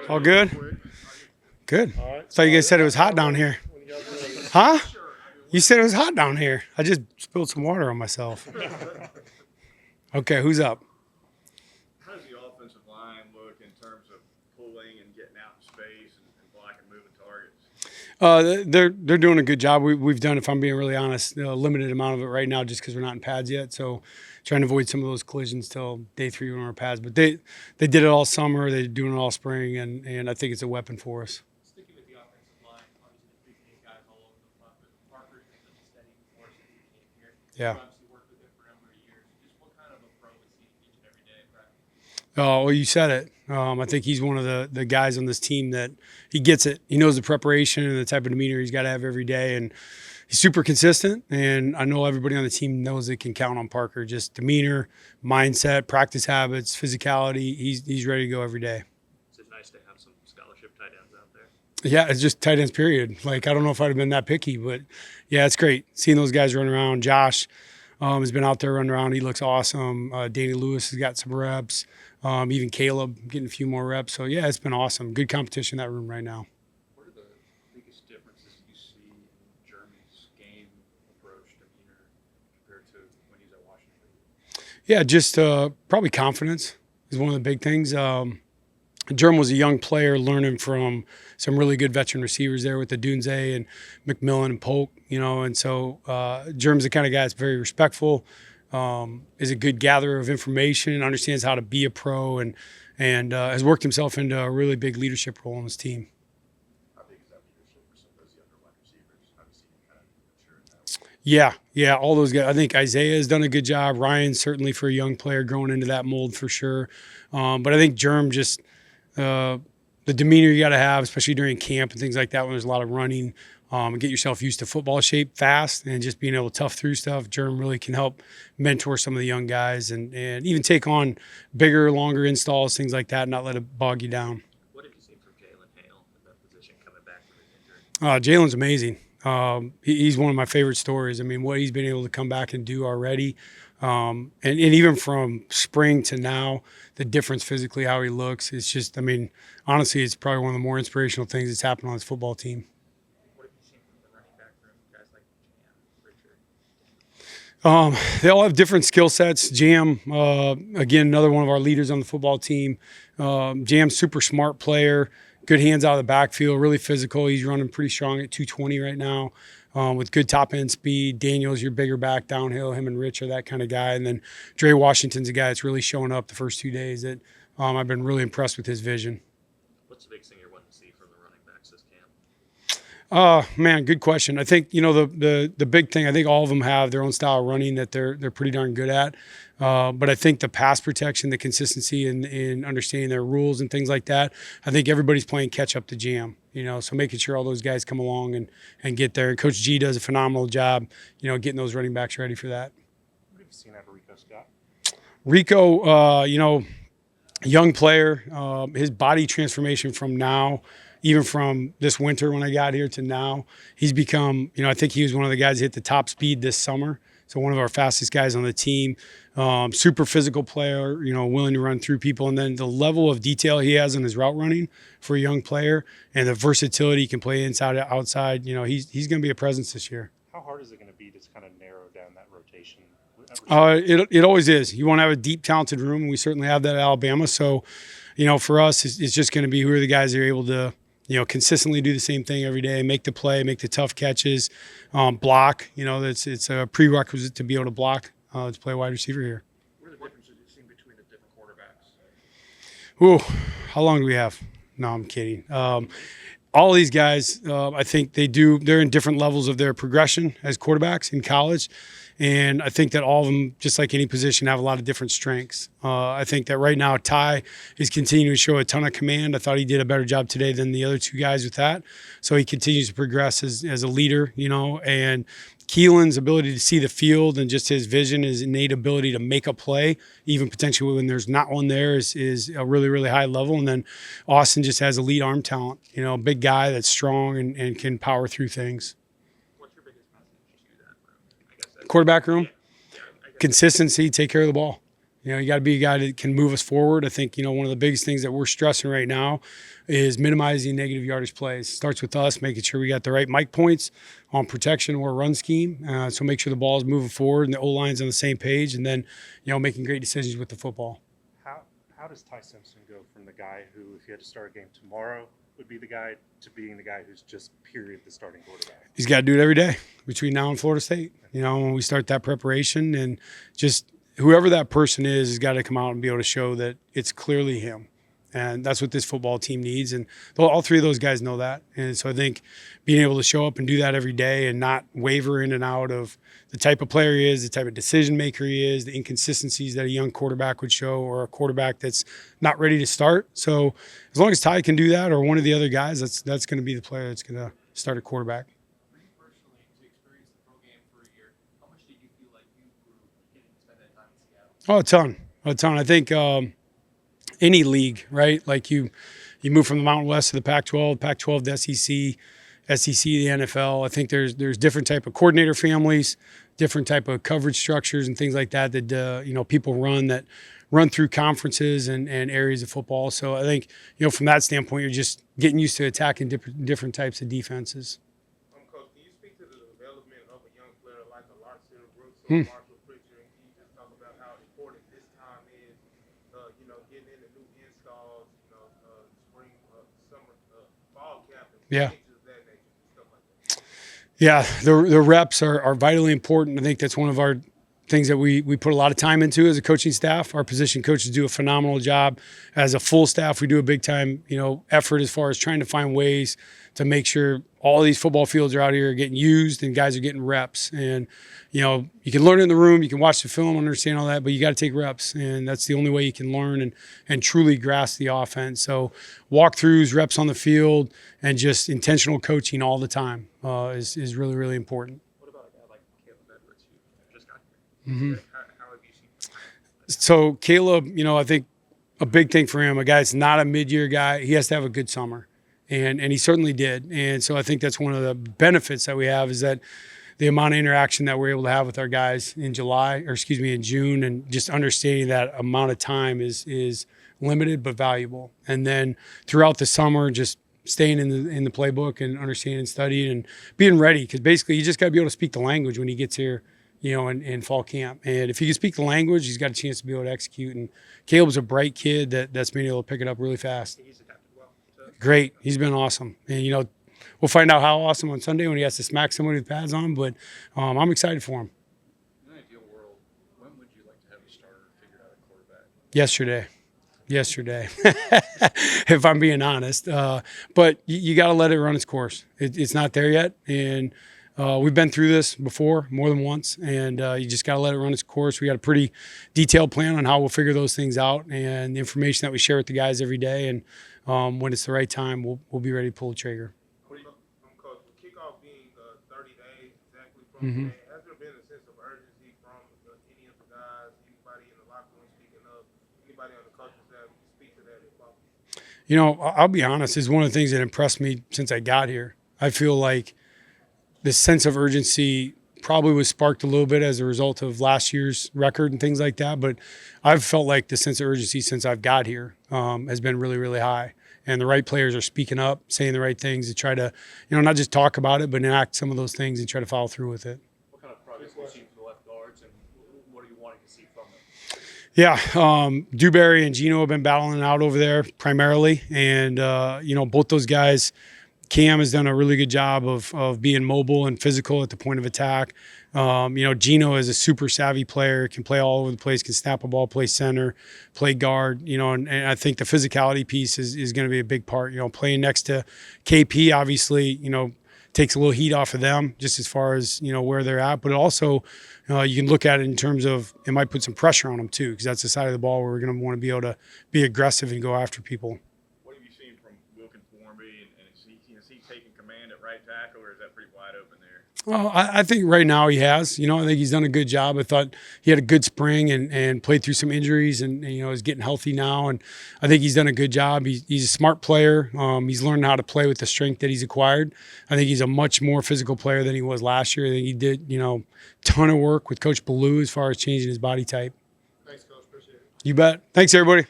All good? Good. I thought you guys said it was hot down here. Huh? You said it was hot down here. I just spilled some water on myself. Okay, who's up? How does the offensive line look in terms of pulling and getting out in space and blocking moving targets? They're doing a good job. We've done, if I'm being really honest, a limited amount of it right now just because we're not in pads yet. So trying to avoid some of those collisions till day 3 when we're in pads. But they did it all summer. They're doing it all spring, and I think it's a weapon for us. Sticking with the offensive line, obviously the big name guys all over the front, but Parker's been such a steady force since he came here. Yeah. You've obviously worked with him for a number of years. Just what kind of a pro is he each and every day at practice? Oh, well, you said it. I think he's one of the guys on this team that he gets it. He knows the preparation and the type of demeanor he's got to have every day, and he's super consistent. And I know everybody on the team knows they can count on Parker. Just demeanor, mindset, practice habits, physicality. He's ready to go every day. Is it nice to have some scholarship tight ends out there? Yeah, it's just tight ends, period. Like, I don't know if I'd have been that picky, but yeah, it's great seeing those guys run around. Josh has been out there running around. He looks awesome. Danny Lewis has got some reps. Even Caleb getting a few more reps. So, yeah, it's been awesome. Good competition in that room right now. What are the biggest differences you see in Jeremy's game approach, demeanor, compared to when he's at Washington? Yeah, just probably confidence is one of the big things. Jerm was a young player learning from some really good veteran receivers there with the Dunze and McMillan and Polk, and so Jerm's the kind of guy that's very respectful, is a good gatherer of information, understands how to be a pro, and has worked himself into a really big leadership role on his team. How big is that leadership for some of those younger wide receivers? How do you see him kind of mature in that way? Yeah, all those guys. I think Isaiah has done a good job. Ryan, certainly for a young player, growing into that mold for sure. But I think Jerm just the demeanor you got to have, especially during camp and things like that when there's a lot of running, and get yourself used to football shape fast and just being able to tough through stuff. Jerm really can help mentor some of the young guys and even take on bigger, longer installs, things like that, and not let it bog you down. What have you seen from Jalen Hale in that position coming back from his injury? Jalen's amazing. He's one of my favorite stories. I mean, what he's been able to come back and do already. And even from spring to now, the difference physically, how he looks, it's just, I mean, honestly, it's probably one of the more inspirational things that's happened on his football team. What have you seen from the running back room, guys like Jam, Richard? They all have different skill sets. Jam, again, another one of our leaders on the football team. Jam's super smart player, good hands out of the backfield, really physical. He's running pretty strong at 220 right now. With good top end speed. Daniel's your bigger back downhill. Him and Rich are that kind of guy. And then Dre Washington's a guy that's really showing up the first 2 days that I've been really impressed with his vision. What's the biggest thing you're wanting to see from the running backs this camp? Man, good question. I think, the big thing, I think all of them have their own style of running that they're pretty darn good at. But I think the pass protection, the consistency in understanding their rules and things like that, I think everybody's playing catch up to Jam. So making sure all those guys come along and get there. And Coach G does a phenomenal job, getting those running backs ready for that. What have you seen out of Rico Scott? Rico, young player, his body transformation from now, even from this winter when I got here to now, he's become, I think he was one of the guys that hit the top speed this summer. So one of our fastest guys on the team, super physical player, willing to run through people. And then the level of detail he has in his route running for a young player and the versatility he can play inside, outside, he's going to be a presence this year. How hard is it going to be to kind of narrow down that rotation? It always is. You want to have a deep, talented room, and we certainly have that at Alabama. So, for us, it's just going to be who are the guys that are able to, consistently do the same thing every day, make the play, make the tough catches, block. It's a prerequisite to be able to block to play wide receiver here. What are the differences you've seen between the different quarterbacks? Ooh, how long do we have? No, I'm kidding. All these guys, I think they're in different levels of their progression as quarterbacks in college. And I think that all of them, just like any position, have a lot of different strengths. I think that right now Ty is continuing to show a ton of command. I thought he did a better job today than the other two guys with that. So he continues to progress as a leader, and Keelan's ability to see the field and just his vision, his innate ability to make a play, even potentially when there's not one there, is a really, really high level. And then Austin just has elite arm talent, big guy that's strong and can power through things. What's your biggest message to that room? I guess Quarterback room, yeah, consistency, take care of the ball. You got to be a guy that can move us forward. I think, one of the biggest things that we're stressing right now is minimizing negative yardage plays. Starts with us, making sure we got the right mic points on protection or run scheme. So make sure the ball is moving forward and the O-line's on the same page, and then, making great decisions with the football. How does Ty Simpson go from the guy who, if he had to start a game tomorrow, would be the guy, to being the guy who's just period the starting quarterback? He's got to do it every day between now and Florida State. When we start that preparation, and just whoever that person is has got to come out and be able to show that it's clearly him. And that's what this football team needs. And all three of those guys know that. And so I think being able to show up and do that every day and not waver in and out of the type of player he is, the type of decision maker he is, the inconsistencies that a young quarterback would show, or a quarterback that's not ready to start. So as long as Ty can do that, or one of the other guys, that's going to be the player that's going to start a quarterback. For you personally, to experience the pro game for a year, how much did you feel like you grew getting to spend that time in Seattle? Oh, a ton. I think any league, right? Like you move from the Mountain West to the Pac-12, Pac-12 to SEC, SEC to the NFL. I think there's different type of coordinator families, different type of coverage structures and things like that people run through conferences and areas of football. So I think, from that standpoint, you're just getting used to attacking different types of defenses. Coach, can you speak to the development of a young player like a Larson Brooks or Marshall Pritchard, and can you just talk about how important this time is, getting into new installs, spring, summer, fall camp, and Yeah. things of that nature, stuff like that? Yeah, the reps are vitally important. I think that's one of our things that we put a lot of time into as a coaching staff. Our position coaches do a phenomenal job. As a full staff, we do a big time, effort as far as trying to find ways to make sure all these football fields are out here getting used and guys are getting reps. And, you can learn in the room, you can watch the film, understand all that, but you got to take reps. And that's the only way you can learn and truly grasp the offense. So walkthroughs, reps on the field, and just intentional coaching all the time is really, really important. What about a guy like Caleb Edwards, who just got here? How have you seen him? So Caleb, I think a big thing for him, a guy that's not a mid-year guy, he has to have a good summer. And he certainly did. And so I think that's one of the benefits that we have, is that the amount of interaction that we're able to have with our guys in June, and just understanding that amount of time is limited but valuable. And then throughout the summer, just staying in the playbook and understanding and studying and being ready, because basically you just got to be able to speak the language when he gets here, in fall camp. And if he can speak the language, he's got a chance to be able to execute. And Caleb's a bright kid that's been able to pick it up really fast. He's adapted well. Great. He's been awesome. And, we'll find out how awesome on Sunday when he has to smack somebody with pads on, but I'm excited for him. In an ideal world, when would you like to have a starter figured out at quarterback? Yesterday, if I'm being honest. But you got to let it run its course. It's not there yet. And we've been through this before more than once, and you just got to let it run its course. We got a pretty detailed plan on how we'll figure those things out, and the information that we share with the guys every day. And when it's the right time, we'll be ready to pull the trigger. Coach, with kickoff being 30 days exactly from today, has there been a sense of urgency from any of the guys, anybody in the locker room speaking of, anybody on the coaching staff? Can you speak to that as well? I'll be honest, it's one of the things that impressed me since I got here. I feel like the sense of urgency probably was sparked a little bit as a result of last year's record and things like that, but I've felt like the sense of urgency since I've got here has been really, really high. And the right players are speaking up, saying the right things to try to, not just talk about it, but enact some of those things and try to follow through with it. What kind of progress have you seen from the left guards, and what are you wanting to see from them? Yeah, Dewberry and Gino have been battling it out over there primarily. And, both those guys, Cam has done a really good job of being mobile and physical at the point of attack. Gino is a super savvy player, can play all over the place, can snap a ball, play center, play guard, and I think the physicality piece is going to be a big part. Playing next to KP, obviously, takes a little heat off of them just as far as, where they're at. But also, you can look at it in terms of it might put some pressure on them too, because that's the side of the ball where we're going to want to be able to be aggressive and go after people. What have you seen from Wilkin Formby, and is he taking command at right tackle, or is that pretty wide open there? Well, I think right now he has. I think he's done a good job. I thought he had a good spring and played through some injuries and is getting healthy now. And I think he's done a good job. He's a smart player. He's learned how to play with the strength that he's acquired. I think he's a much more physical player than he was last year. I think he did, ton of work with Coach Ballou as far as changing his body type. Thanks, Coach. Appreciate it. You bet. Thanks, everybody.